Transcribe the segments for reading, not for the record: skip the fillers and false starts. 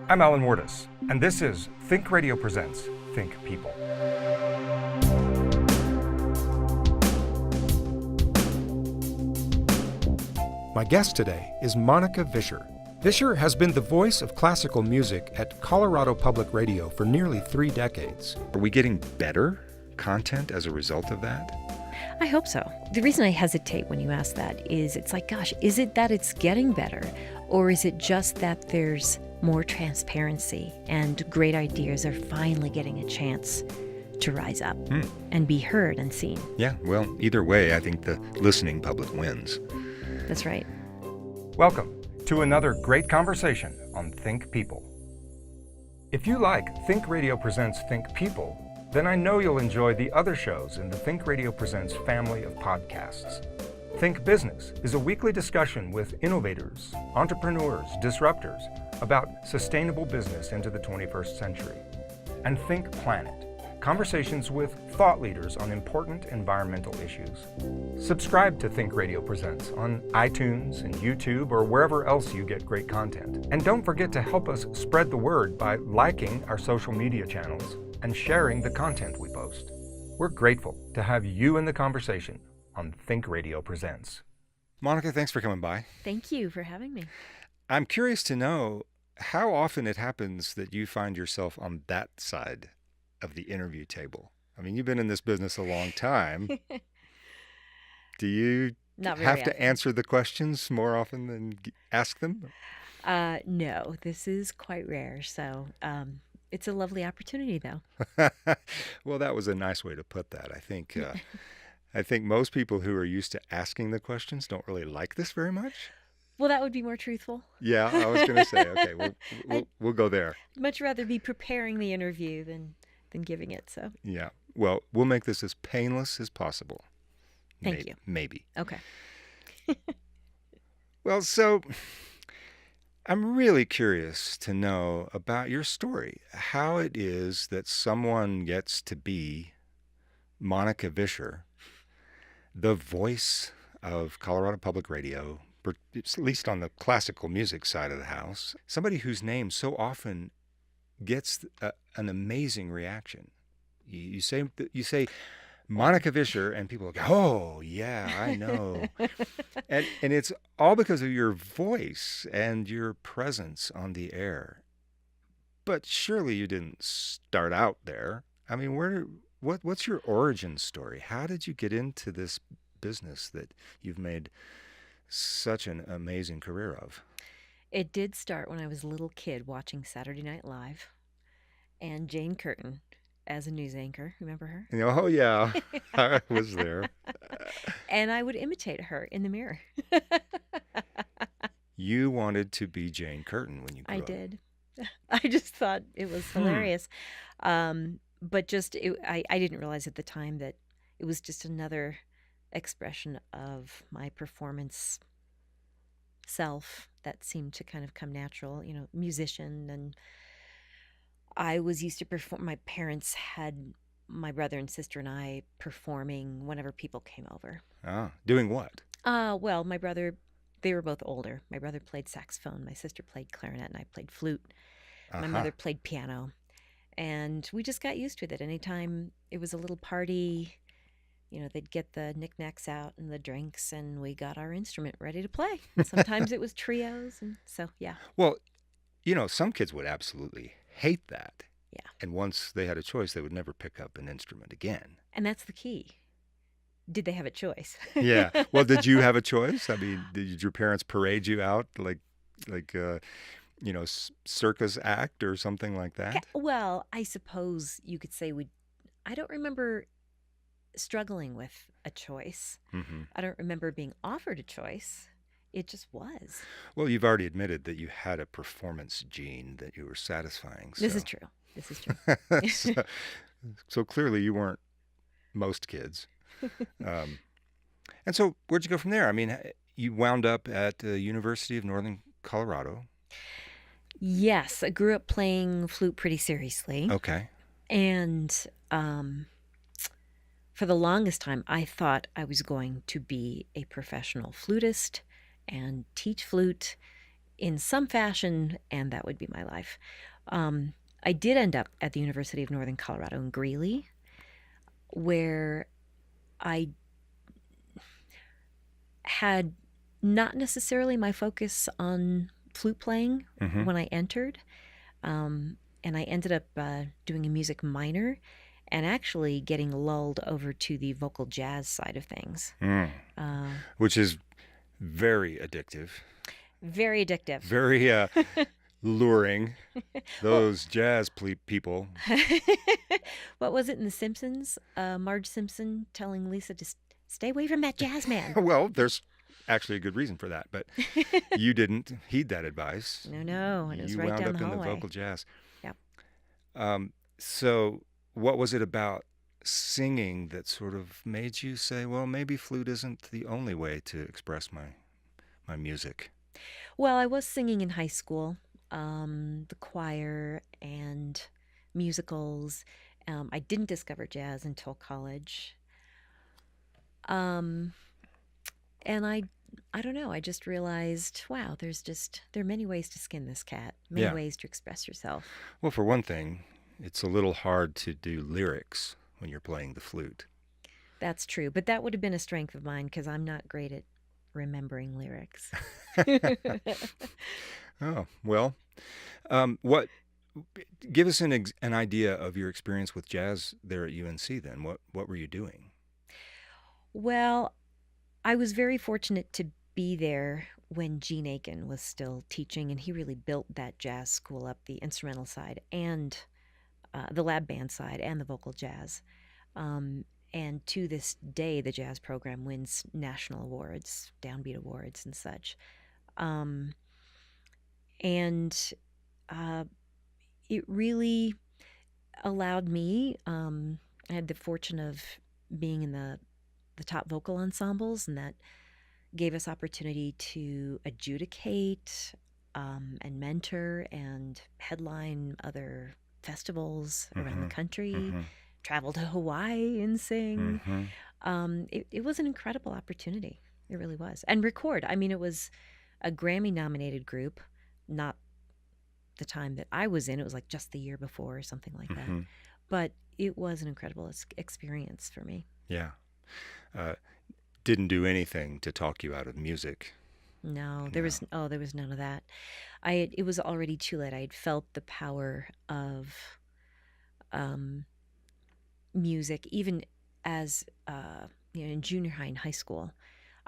I'm Alan Wartes, and this is ThinkRadio Presents ThinkPeople. My guest today is Monika Vischer. Vischer has been the voice of classical music at Colorado Public Radio for nearly 3 decades. Are we getting better content as a result of that? I hope so. The reason I hesitate when you ask that is it's like, gosh, is it that it's getting better? Or is it just that there's more transparency and great ideas are finally getting a chance to rise up and be heard and seen? Yeah, well, either way, I think the listening public wins. That's right. Welcome to another great conversation on Think People. If you like ThinkRadio Presents ThinkPeople, then I know you'll enjoy the other shows in the ThinkRadio Presents family of podcasts. Think Business is a weekly discussion with innovators, entrepreneurs, disruptors about sustainable business into the 21st century. And Think Planet, conversations with thought leaders on important environmental issues. Subscribe to Think Radio Presents on iTunes and YouTube or wherever else you get great content. And don't forget to help us spread the word by liking our social media channels and sharing the content we post. We're grateful to have you in the conversation on Think Radio Presents. Monika, thanks for coming by. Thank you for having me. I'm curious to know how often it happens that you find yourself on that side of the interview table. I mean, you've been in this business a long time. Do you have to answer the questions more often than ask them? No, this is quite rare. So it's a lovely opportunity, though. Well, that was a nice way to put that. I think most people who are used to asking the questions don't really like this very much. Well, that would be more truthful. Yeah, I was going to say, okay, we'll go there. I'd much rather be preparing the interview than giving it. So yeah, well, we'll make this as painless as possible. Thank you. Maybe. Okay. Well, so I'm really curious to know about your story, how it is that someone gets to be Monika Vischer, the voice of Colorado Public Radio, at least on the classical music side of the house, somebody whose name so often gets an amazing reaction. You say Monika Vischer, and people go, "Oh, yeah, I know," and it's all because of your voice and your presence on the air. But surely you didn't start out there. I mean, what's your origin story? How did you get into this business that you've made such an amazing career of? It did start when I was a little kid watching Saturday Night Live and Jane Curtin as a news anchor. Remember her? Oh, yeah. I was there. And I would imitate her in the mirror. You wanted to be Jane Curtin when you grew up. I did. I just thought it was hilarious. But I didn't realize at the time that it was just another expression of my performance self that seemed to kind of come natural, musician. And I was used to perform. My parents had my brother and sister and I performing whenever people came over. Ah, doing what? Well, my brother, they were both older. My brother played saxophone. My sister played clarinet and I played flute. My mother played piano. And we just got used to it. Anytime it was a little party, they'd get the knickknacks out and the drinks, and we got our instrument ready to play. And sometimes it was trios, and so, yeah. Well, some kids would absolutely hate that. Yeah. And once they had a choice, they would never pick up an instrument again. And that's the key. Did they have a choice? Yeah. Well, did you have a choice? I mean, did your parents parade you out like circus act or something like that? Well, I suppose you could say I don't remember struggling with a choice. Mm-hmm. I don't remember being offered a choice. It just was. Well, you've already admitted that you had a performance gene that you were satisfying. So. This is true. So clearly you weren't most kids. And so where'd you go from there? I mean, you wound up at the University of Northern Colorado. Yes, I grew up playing flute pretty seriously. Okay. And for the longest time, I thought I was going to be a professional flutist and teach flute in some fashion, and that would be my life. I did end up at the University of Northern Colorado in Greeley, where I had not necessarily my focus on flute playing when I entered. And I ended up doing a music minor and actually getting lulled over to the vocal jazz side of things. Which is very addictive. Very addictive. Very luring. Those jazz people. What was it in The Simpsons? Marge Simpson telling Lisa to stay away from that jazz man. Well, there's actually a good reason for that, but you didn't heed that advice. No, and it was You right wound down up the in hallway. the vocal jazz. Yeah. So what was it about singing that sort of made you say, well, maybe flute isn't the only way to express my music? Well, I was singing in high school, the choir and musicals. I didn't discover jazz until college. And I don't know, I just realized, wow, there are many ways to skin this cat, many ways to express yourself. Well, for one thing, it's a little hard to do lyrics when you're playing the flute. That's true, but that would have been a strength of mine because I'm not great at remembering lyrics. Oh, well, give us an idea of your experience with jazz there at UNC then. What were you doing? Well, I was very fortunate to be there when Gene Aiken was still teaching, and he really built that jazz school up, the instrumental side and the lab band side and the vocal jazz. And to this day, the jazz program wins national awards, downbeat awards and such. And it really allowed me, I had the fortune of being in the top vocal ensembles, and that gave us opportunity to adjudicate and mentor and headline other festivals around the country, travel to Hawaii and sing. It was an incredible opportunity. It really was. And record. I mean, it was a Grammy-nominated group, not the time that I was in. It was like just the year before or something like that. But it was an incredible experience for me. Yeah. Didn't do anything to talk you out of music. No, there was none of that. It was already too late. I had felt the power of music, even as in junior high and high school.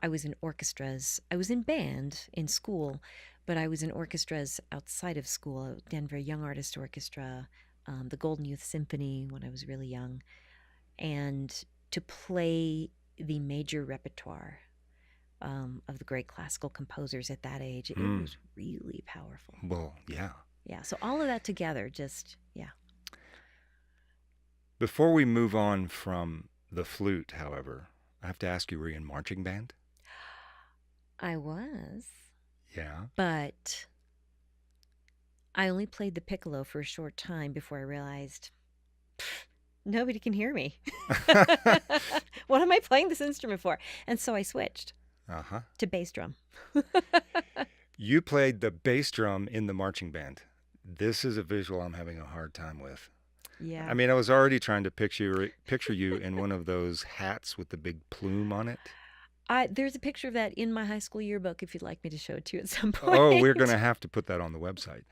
I was in orchestras. I was in band in school, but I was in orchestras outside of school. Denver Young Artist Orchestra, the Golden Youth Symphony when I was really young, and to play the major repertoire of the great classical composers at that age, it was really powerful. Well, yeah. Yeah, so all of that together, just, yeah. Before we move on from the flute, however, I have to ask you, were you in marching band? I was. Yeah. But I only played the piccolo for a short time before I realized, nobody can hear me. What am I playing this instrument for? And so I switched to bass drum. You played the bass drum in the marching band. This is a visual I'm having a hard time with. Yeah. I mean, I was already trying to picture you in one of those hats with the big plume on it. There's a picture of that in my high school yearbook if you'd like me to show it to you at some point. Oh, we're going to have to put that on the website.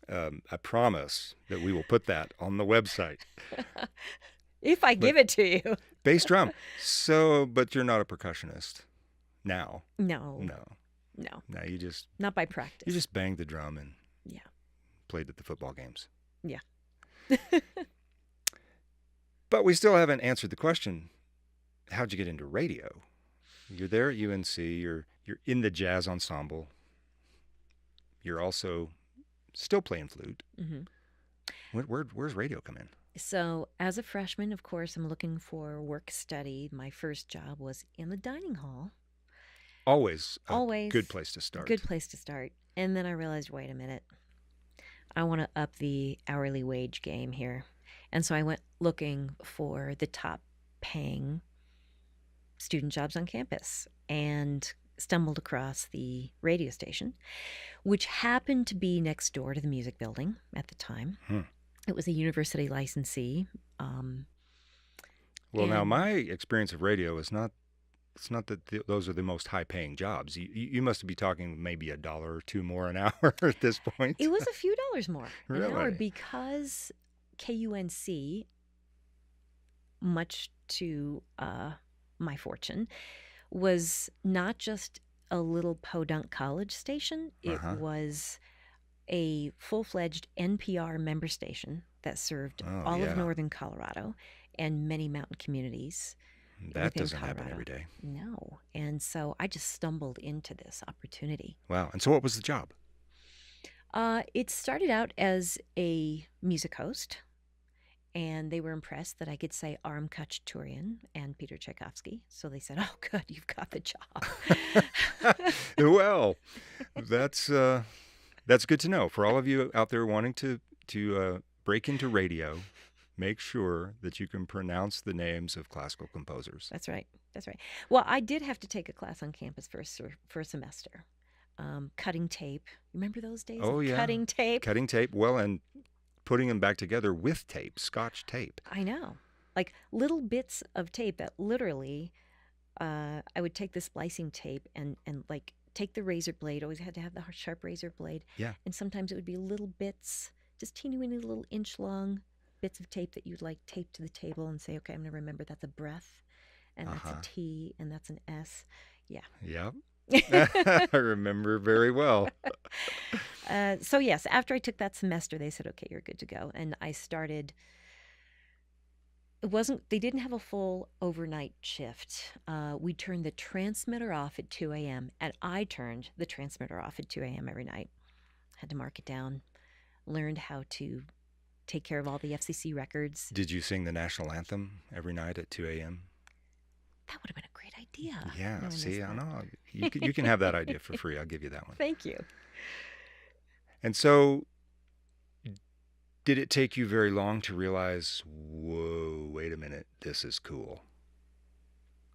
I promise that we will put that on the website. If I give it to you. Bass drum. So, but you're not a percussionist now. No. No, you just... Not by practice. You just banged the drum and yeah, played at the football games. Yeah. But we still haven't answered the question, how'd you get into radio? You're there at UNC, you're in the jazz ensemble. You're also still playing flute. Where's radio come in? So as a freshman, of course, I'm looking for work study. My first job was in the dining hall. Always good place to start. Good place to start. And then I realized, wait a minute, I want to up the hourly wage game here. And so I went looking for the top paying student jobs on campus and stumbled across the radio station, which happened to be next door to the music building at the time. It was a university licensee. Well, now And my experience of radio is not. It's not that those are the most high-paying jobs. You must be talking maybe $1 or $2 more an hour at this point. it was a few dollars more an hour Really? because KUNC, much to my fortune, was not just a little podunk college station. It was a full-fledged NPR member station that served all of northern Colorado and many mountain communities. That within doesn't happen Colorado. every day. No. And so I just stumbled into this opportunity. Wow. And so what was the job? It started out as a music host, and they were impressed that I could say Aram Khachaturian and Peter Tchaikovsky. So they said, "Oh, good, you've got the job." Well, that's good to know. For all of you out there wanting to break into radio, make sure that you can pronounce the names of classical composers. That's right. That's right. Well, I did have to take a class on campus for a semester. Cutting tape. Remember those days? Oh, yeah. Cutting tape. Cutting tape. Well, and putting them back together with tape, Scotch tape. I know. Like little bits of tape that literally, I would take the splicing tape and like take the razor blade. Always had to have the sharp razor blade. Yeah. And sometimes it would be little bits, just teeny weeny little inch long bits of tape that you'd like tape to the table and say, okay, I'm going to remember that's a breath, and that's a T, and that's an S. Yeah. Yep. I remember very well. So yes, after I took that semester, they said, okay, you're good to go. And I started, they didn't have a full overnight shift. We turned the transmitter off at 2 a.m. and I turned the transmitter off at 2 a.m. every night. Had to mark it down, learned how to take care of all the FCC records. Did you sing the national anthem every night at 2 a.m.? That would have been a great idea. Yeah, No, I see, missed I that. know. You can have that idea for free. I'll give you that one. Thank you. And so, did it take you very long to realize, whoa, wait a minute, this is cool?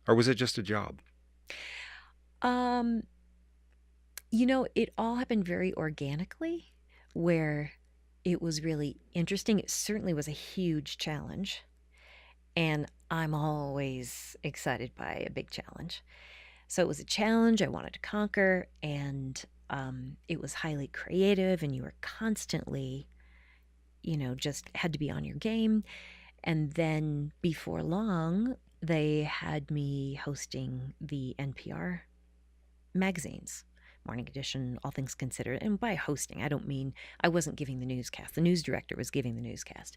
Or was it just a job? It all happened very organically, where it was really interesting. It certainly was a huge challenge. And I'm always excited by a big challenge. So it was a challenge I wanted to conquer, and it was highly creative, and you were constantly, just had to be on your game. And then before long, they had me hosting the NPR magazines, Morning Edition, All Things Considered. And by hosting, I don't mean I wasn't giving the newscast. The news director was giving the newscast.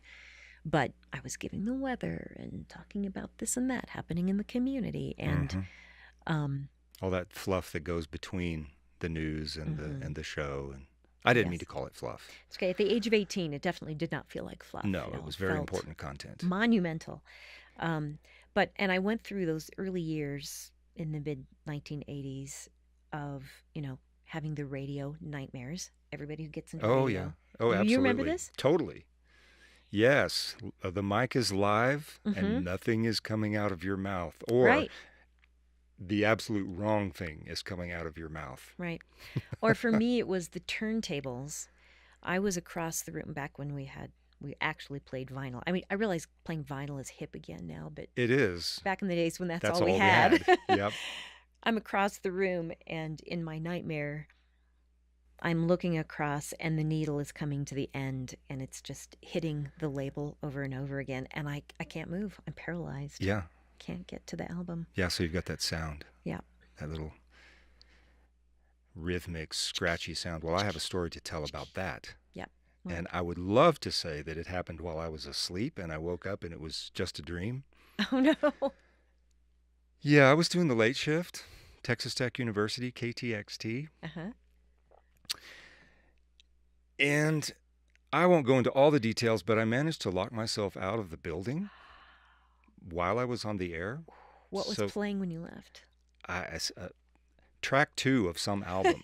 But I was giving the weather and talking about this and that happening in the community. And all that fluff that goes between the news and the show. And I didn't mean to call it fluff. It's okay. At the age of 18, it definitely did not feel like fluff. No, it was very felt important content. Monumental. And I went through those early years in the mid 1980s of, having the radio nightmares. Everybody who gets into radio. Oh, yeah. Oh, absolutely. You remember this? Totally. Yes. The mic is live and nothing is coming out of your mouth. Or Right. the absolute wrong thing is coming out of your mouth. Right. Or for me, it was the turntables. I was across the room back when we actually played vinyl. I mean, I realize playing vinyl is hip again now, but It is. back in the days when that's That's all we all we had. had. Yep. I'm across the room, and in my nightmare, I'm looking across, and the needle is coming to the end, and it's just hitting the label over and over again, and I can't move. I'm paralyzed. Yeah. Can't get to the album. Yeah, so you've got that sound. Yeah. That little rhythmic, scratchy sound. Well, I have a story to tell about that. Yeah. Well, And I would love to say that it happened while I was asleep and I woke up and it was just a dream. oh, no. Yeah, I was doing the late shift, Texas Tech University, KTXT. Uh-huh. And I won't go into all the details, but I managed to lock myself out of the building while I was on the air. What was So playing when you left? Track 2 of some album,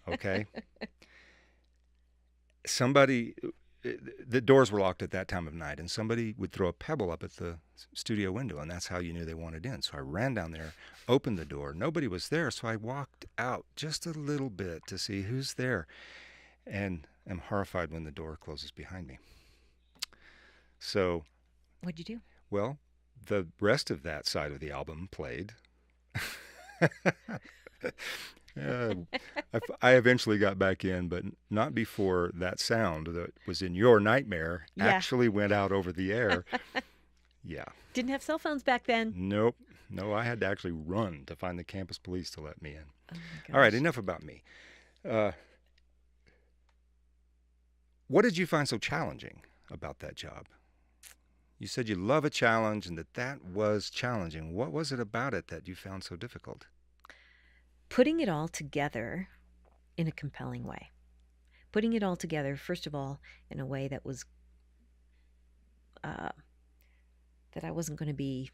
okay? Somebody, the doors were locked at that time of night, and somebody would throw a pebble up at the studio window, and that's how you knew they wanted in. So I ran down there, opened the door. Nobody was there, so I walked out just a little bit to see who's there, and am horrified when the door closes behind me. So, What'd you do? well, the rest of that side of the album played. I eventually got back in, but not before that sound that was in your nightmare Yeah. actually went out over the air. Yeah. Didn't have cell phones back then. Nope. No, I had to actually run to find the campus police to let me in. Oh my All right, gosh. enough about me. What did you find so challenging about that job? You said you love a challenge and that was challenging. What was it about it that you found so difficult? Putting it all together in a compelling way. Putting it all together, first of all, in a way that was that I wasn't going to be,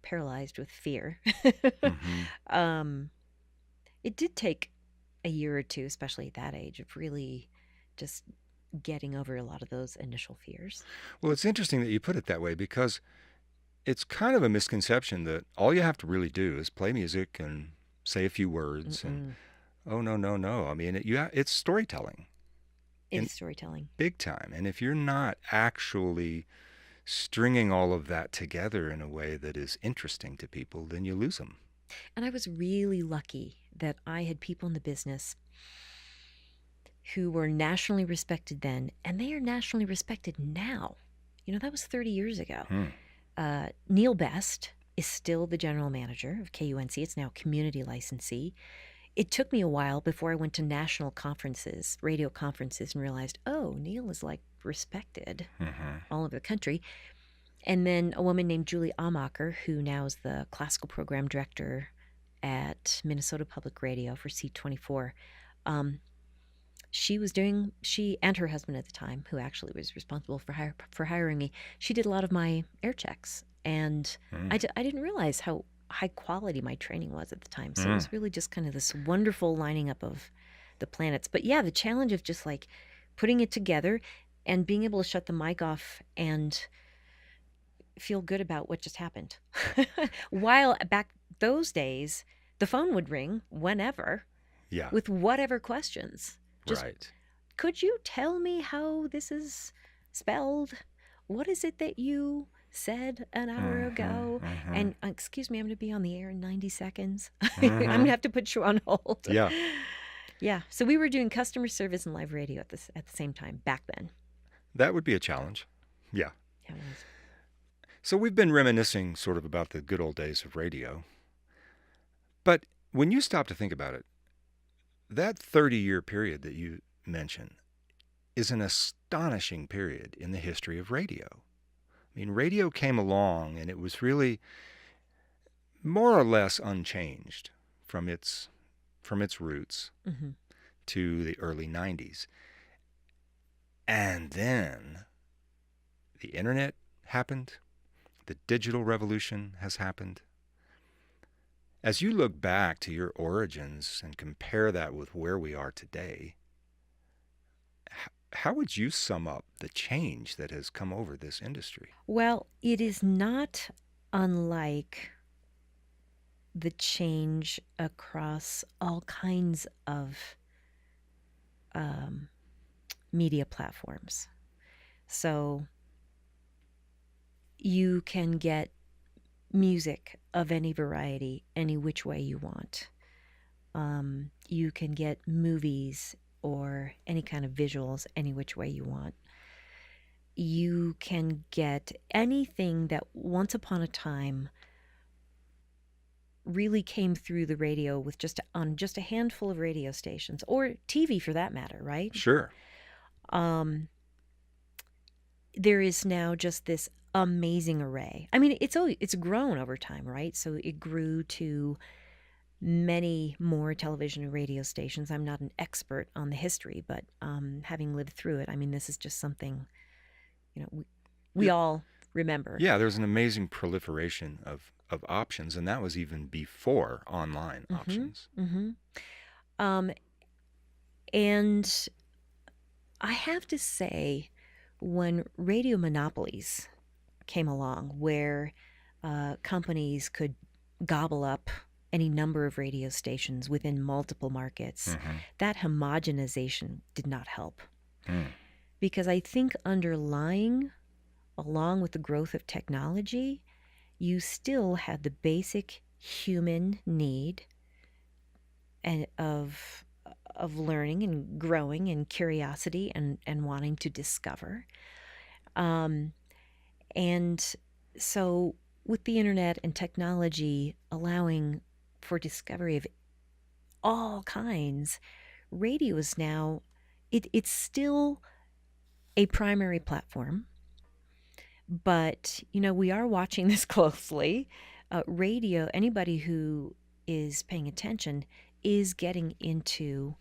paralyzed with fear. Mm-hmm. It did take a year or two, especially at that age, of really just getting over a lot of those initial fears. Well, it's interesting that you put it that way because it's kind of a misconception that all you have to really do is play music and say a few words and oh no. I mean, it's storytelling. It's storytelling. Big time. And if you're not actually stringing all of that together in a way that is interesting to people, then you lose them. And I was really lucky that I had people in the business who were nationally respected then, and they are nationally respected now. That was 30 years ago. Neil Best is still the general manager of KUNC. It's now community licensee. It took me a while before I went to national conferences, radio conferences, and realized, oh, Neil is respected all over the country. And then a woman named Julie Amacher, who now is the classical program director at Minnesota Public Radio for C24. She and her husband at the time, who actually was responsible for hiring me, she did a lot of my air checks. And I didn't realize how high quality my training was at the time. So it was really just kind of this wonderful lining up of the planets. But yeah, the challenge of just putting it together and being able to shut the mic off and feel good about what just happened. While back those days, the phone would ring whenever with whatever questions. Right. Could you tell me how this is spelled? What is it that you said an hour ago? And excuse me, I'm going to be on the air in 90 seconds. I'm going to have to put you on hold. Yeah. Yeah. So we were doing customer service and live radio at the same time back then. That would be a challenge. Yeah. Yeah, it was. So we've been reminiscing sort of about the good old days of radio. But when you stop to think about it, that 30-year period that you mentioned is an astonishing period in the history of radio. I mean, radio came along and it was really more or less unchanged from its roots to the early 90s. And then the internet happened. The digital revolution has happened. As you look back to your origins and compare that with where we are today, how would you sum up the change that has come over this industry? Well, it is not unlike the change across all kinds of media platforms. So you can get music of any variety, any which way you want. You can get movies or any kind of visuals any which way you want. You can get anything that once upon a time really came through the radio with just a handful of radio stations, or TV for that matter, right? Sure. There is now just this amazing array. I mean, it's grown over time, right? So it grew to many more television and radio stations. I'm not an expert on the history, but having lived through it, I mean, this is just something, we all remember. Yeah, there's an amazing proliferation of options, and that was even before online options. And I have to say, when radio monopolies came along, where companies could gobble up any number of radio stations within multiple markets, that homogenization did not help. Because I think underlying, along with the growth of technology, you still had the basic human need and of learning and growing and curiosity and wanting to discover. And so with the internet and technology allowing for discovery of all kinds, radio is now, it's still a primary platform. But, we are watching this closely. Radio, anybody who is paying attention is getting into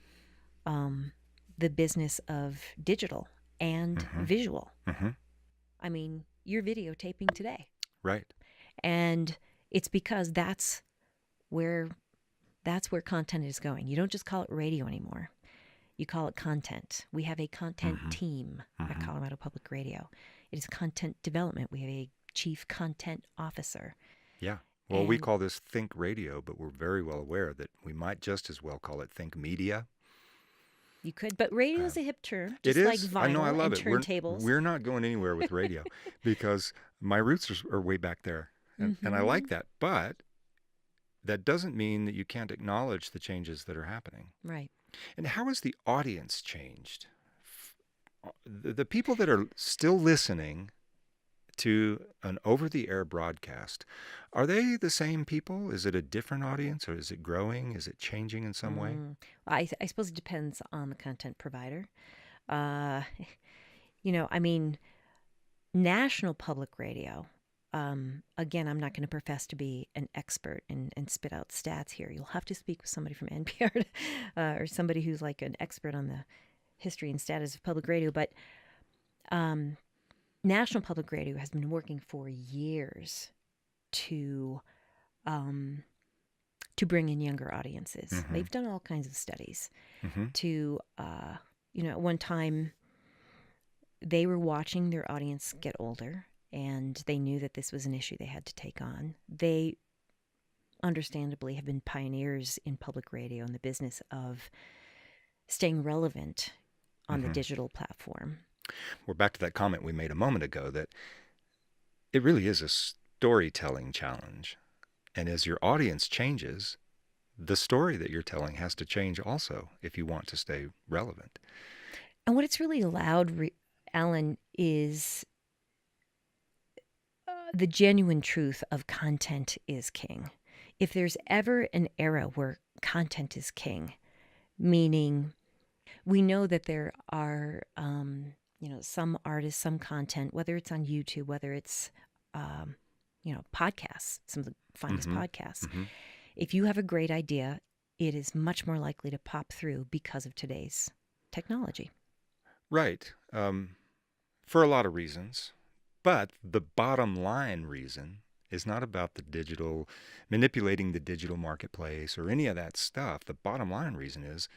the business of digital and visual. I mean, you're videotaping today. Right. And it's because that's where content is going. You don't just call it radio anymore. You call it content. We have a content team at Colorado Public Radio. It is content development. We have a chief content officer. Yeah. Well, we call this Think Radio, but we're very well aware that we might just as well call it Think Media. You could, but radio is a hip term, just it is. like vinyl I know, I love and it. turntables. We're not going anywhere with radio because my roots are way back there, and I like that. But that doesn't mean that you can't acknowledge the changes that are happening. Right. And how has the audience changed? The people that are still listening to an over-the-air broadcast, are they the same people? Is it a different audience, or is it growing? Is it changing in some way? I suppose it depends on the content provider. I mean, national public radio, again, I'm not going to profess to be an expert and spit out stats here. You'll have to speak with somebody from NPR or somebody who's like an expert on the history and status of public radio. But National Public Radio has been working for years to bring in younger audiences. They've done all kinds of studies to, at one time they were watching their audience get older, and they knew that this was an issue they had to take on. They understandably have been pioneers in public radio in the business of staying relevant on the digital platform. We're back to that comment we made a moment ago that it really is a storytelling challenge. And as your audience changes, the story that you're telling has to change also if you want to stay relevant. And what it's really allowed, Alan, is the genuine truth of content is king. If there's ever an era where content is king, meaning we know that there are some artists, some content, whether it's on YouTube, whether it's, podcasts, some of the finest podcasts. If you have a great idea, it is much more likely to pop through because of today's technology. Right. For a lot of reasons. But the bottom line reason is not about the digital, manipulating the digital marketplace or any of that stuff. The bottom line reason is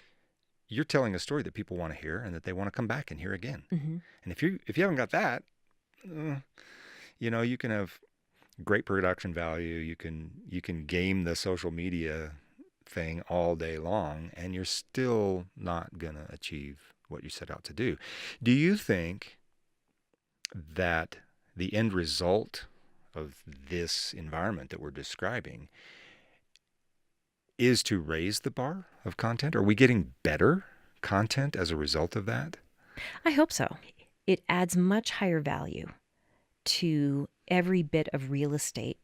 you're telling a story that people want to hear and that they want to come back and hear again. And if you haven't got that, you can have great production value. You can game the social media thing all day long, and you're still not going to achieve what you set out to do. Do you think that the end result of this environment that we're describing is to raise the bar of content? Are we getting better content as a result of that? I hope so. It adds much higher value to every bit of real estate.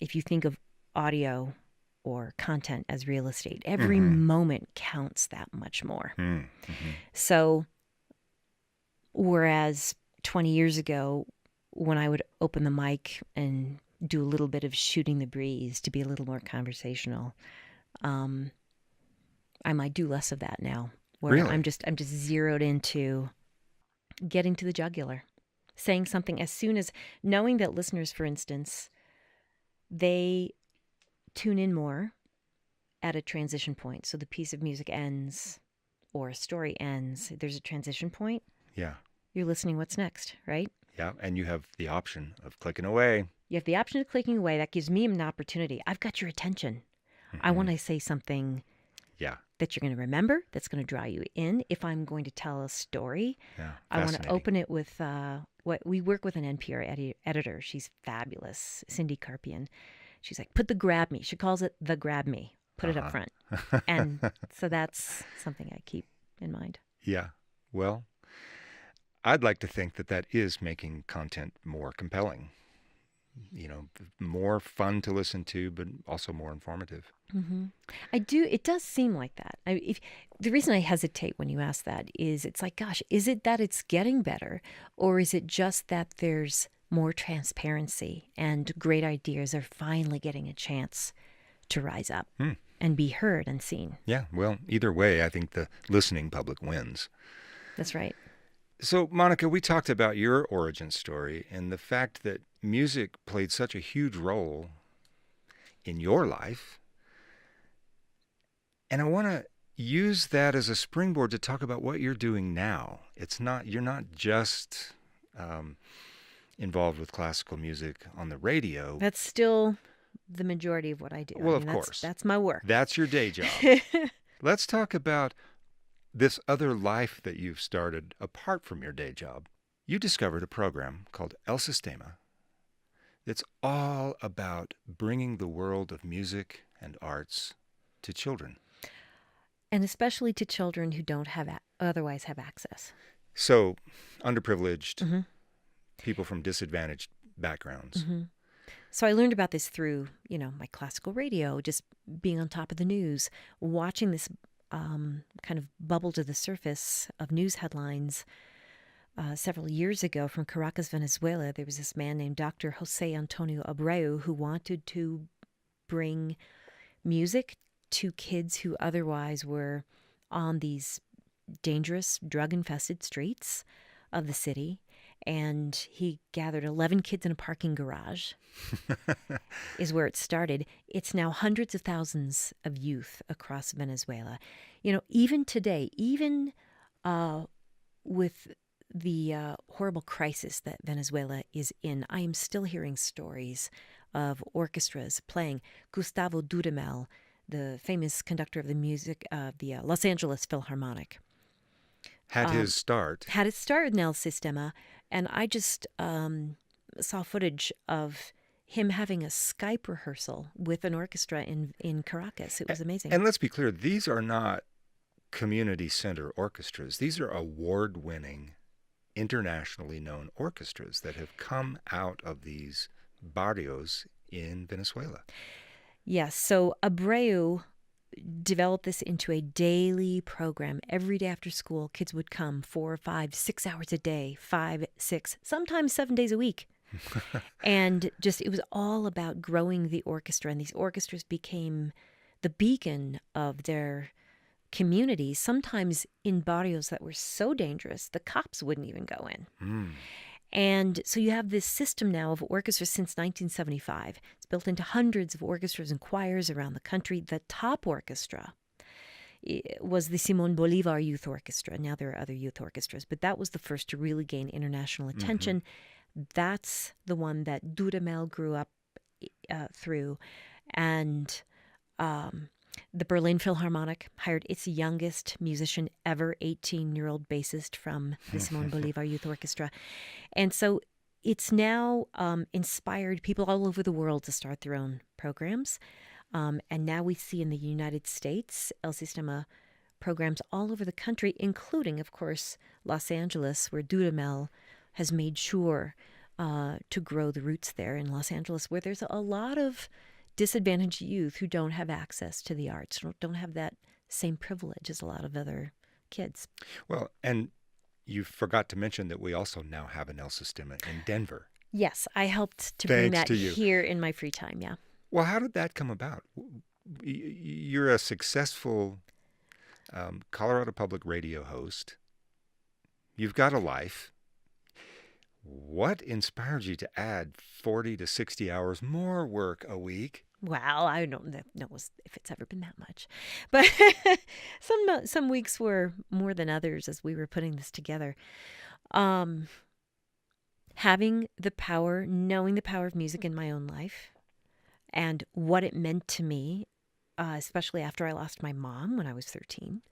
If you think of audio or content as real estate, every moment counts that much more. So, whereas 20 years ago, when I would open the mic and do a little bit of shooting the breeze to be a little more conversational, I might do less of that now. Where Really? I'm just zeroed into getting to the jugular, saying something as soon as knowing that listeners, for instance, they tune in more at a transition point. So the piece of music ends or a story ends. There's a transition point. Yeah. you're listening what's next, right? Yeah, and you have the option of clicking away. You have the option of clicking away. That gives me an opportunity. I've got your attention. I want to say something Yeah, that you're going to remember, that's going to draw you in. If I'm going to tell a story, yeah. I want to Fascinating. open it with what we work with an NPR editor. She's fabulous, Cindy Carpian. She's like, put the grab me. She calls it the grab me. Put it up front. And so that's something I keep in mind. Yeah. Well, I'd like to think that that is making content more compelling. You know, more fun to listen to, but also more informative. Mm-hmm. I do. It does seem like that. The reason I hesitate when you ask that is it's like, gosh, is it that it's getting better, or is it just that there's more transparency and great ideas are finally getting a chance to rise up and be heard and seen? Yeah. Well, either way, I think the listening public wins. That's right. So, Monika, we talked about your origin story and the fact that music played such a huge role in your life. And I want to use that as a springboard to talk about what you're doing now. You're not just involved with classical music on the radio. That's still the majority of what I do. Well, of course. That's my work. That's your day job. Let's talk about this other life that you've started apart from your day job. You discovered a program called El Sistema that's all about bringing the world of music and arts to children. And especially to children who don't otherwise have access. So, underprivileged, people from disadvantaged backgrounds. Mm-hmm. So I learned about this through, my classical radio, just being on top of the news, watching this kind of bubble to the surface of news headlines. Several years ago from Caracas, Venezuela, there was this man named Dr. Jose Antonio Abreu who wanted to bring music to kids who otherwise were on these dangerous, drug-infested streets of the city. And he gathered 11 kids in a parking garage, is where it started. It's now hundreds of thousands of youth across Venezuela. Even today, even with the horrible crisis that Venezuela is in, I am still hearing stories of orchestras playing. Gustavo Dudamel, the famous conductor of the music of the Los Angeles Philharmonic, Had his start in El Sistema, and I just saw footage of him having a Skype rehearsal with an orchestra in Caracas. It was amazing. And let's be clear, these are not community center orchestras. These are award-winning, internationally known orchestras that have come out of these barrios in Venezuela. Yes, so Abreu developed this into a daily program. Every day after school, kids would come 4, 5, 6 hours a day, 5, 6, sometimes 7 days a week. And it was all about growing the orchestra. And these orchestras became the beacon of their communities, sometimes in barrios that were so dangerous, the cops wouldn't even go in. And so you have this system now of orchestras since 1975. It's built into hundreds of orchestras and choirs around the country. The top orchestra was the Simón Bolívar Youth Orchestra. Now there are other youth orchestras, but that was the first to really gain international attention. That's the one that Dudamel grew up through. And the Berlin Philharmonic hired its youngest musician ever, 18-year-old bassist from the Simón Bolívar Youth Orchestra. And so it's now inspired people all over the world to start their own programs. And now we see in the United States, El Sistema programs all over the country, including, of course, Los Angeles, where Dudamel has made sure to grow the roots there in Los Angeles, where there's a lot of disadvantaged youth who don't have access to the arts, don't have that same privilege as a lot of other kids. Well, and you forgot to mention that we also now have an El Sistema in Denver. Yes, I helped to bring that to you. Here in my free time, yeah. Well, how did that come about? You're a successful Colorado Public Radio host. You've got a life. What inspired you to add 40 to 60 hours more work a week? Well, I don't know if it's ever been that much. But some weeks were more than others as we were putting this together. Um, Having the power, knowing the power of music in my own life and what it meant to me, especially after I lost my mom when I was 13.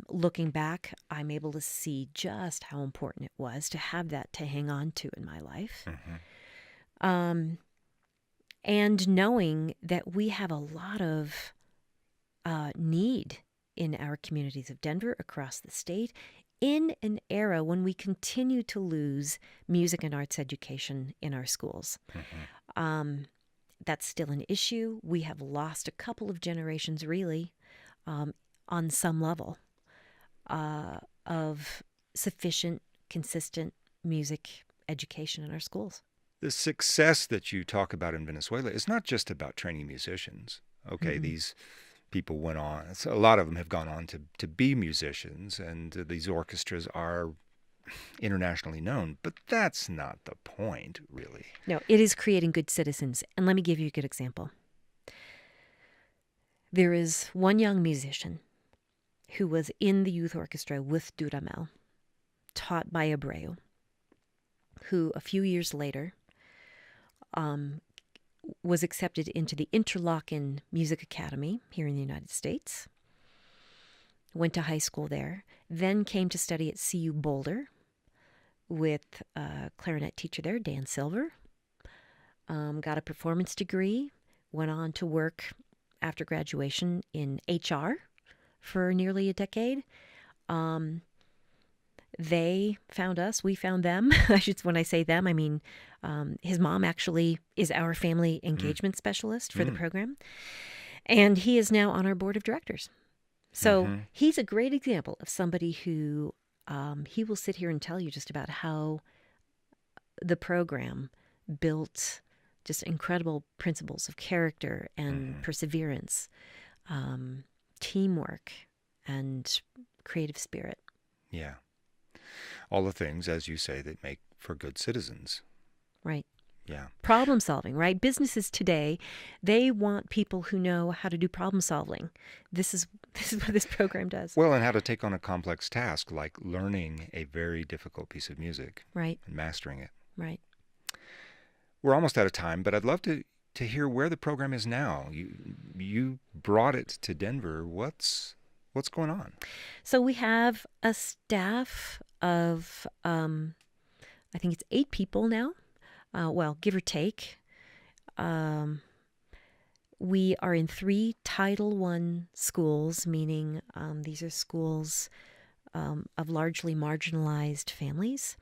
Looking back, I'm able to see just how important it was to have that to hang on to in my life. And knowing that we have a lot of need in our communities of Denver, across the state, in an era when we continue to lose music and arts education in our schools. That's still an issue. We have lost a couple of generations, really, on some level, of sufficient, consistent music education in our schools. The success that you talk about in Venezuela is not just about training musicians. Okay, these people went on, so a lot of them have gone on to be musicians, and these orchestras are internationally known, but that's not the point, really. No, it is creating good citizens. And let me give you a good example. There is one young musician who was in the youth orchestra with Dudamel, taught by Abreu, who a few years later was accepted into the Interlochen Music Academy here in the United States, went to high school there, then came to study at CU Boulder with a clarinet teacher there, Dan Silver, got a performance degree, went on to work after graduation in HR for nearly a decade. They found us, we found them. When I say them, I mean his mom actually is our family engagement specialist for the program. And he is now on our board of directors. So he's a great example of somebody who he will sit here and tell you just about how the program built just incredible principles of character and perseverance, teamwork, and creative spirit. Yeah. All the things, as you say, that make for good citizens. Right. Yeah. Problem solving, right? Businesses today, they want people who know how to do problem solving. This is what this program does. Well, and how to take on a complex task like learning a very difficult piece of music. Right. And mastering it. Right. We're almost out of time, but I'd love to hear where the program is now. You brought it to Denver. What's going on? So we have a staff of, I think it's 8 people now. Well, give or take. We are in 3 Title I schools, meaning these are schools of largely marginalized families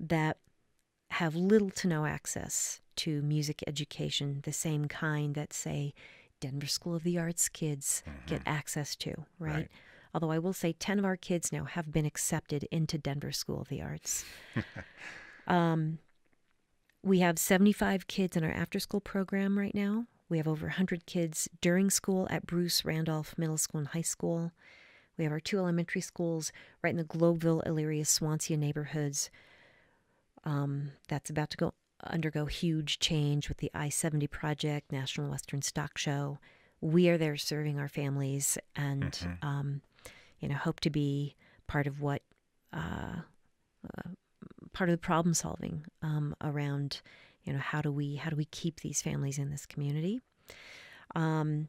that have little to no access to music education, the same kind that, say, Denver School of the Arts kids get access to, right? Although I will say 10 of our kids now have been accepted into Denver School of the Arts. We have 75 kids in our after-school program right now. We have over 100 kids during school at Bruce Randolph Middle School and High School. We have our 2 elementary schools right in the Globeville, Elyria, Swansea neighborhoods. That's about to undergo huge change with the I-70 project, National Western Stock Show. We are there serving our families and, hope to be part of what, part of the problem solving around, how do we keep these families in this community? And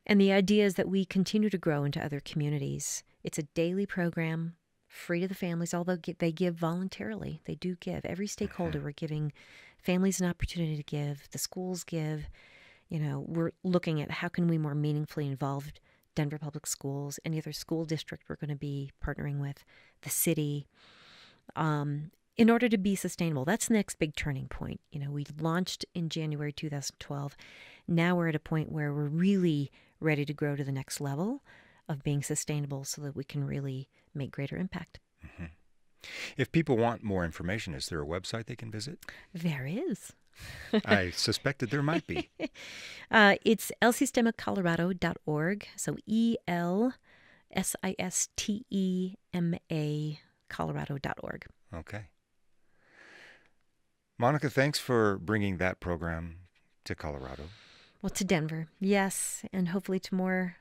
the idea is that we continue to grow into other communities. It's a daily program, free to the families, although they give voluntarily. They do give. Every stakeholder, we're giving families an opportunity to give. The schools give. We're looking at how can we more meaningfully involve Denver Public Schools, any other school district we're going to be partnering with, the city, in order to be sustainable. That's the next big turning point. We launched in January 2012. Now we're at a point where we're really ready to grow to the next level of being sustainable so that we can really make greater impact. If people want more information, is there a website they can visit? There is. I suspected there might be. It's elsistemacolorado.org. So ELSISTEMA Colorado.org. Okay. Monika, thanks for bringing that program to Colorado. Well, to Denver, yes, and hopefully to more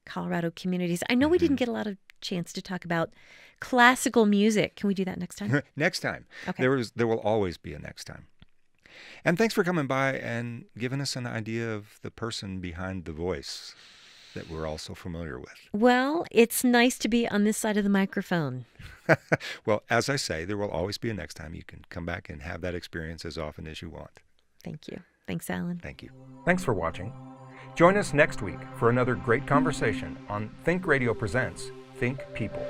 Colorado communities. I know we didn't get a lot of chance to talk about classical music. Can we do that next time? Next time. Okay. There will always be a next time. And thanks for coming by and giving us an idea of the person behind the voice that we're all so familiar with. Well, it's nice to be on this side of the microphone. Well, as I say, there will always be a next time. You can come back and have that experience as often as you want. Thank you. Thanks, Alan. Thank you. Thanks for watching. Join us next week for another great conversation on Think Radio Presents Think People.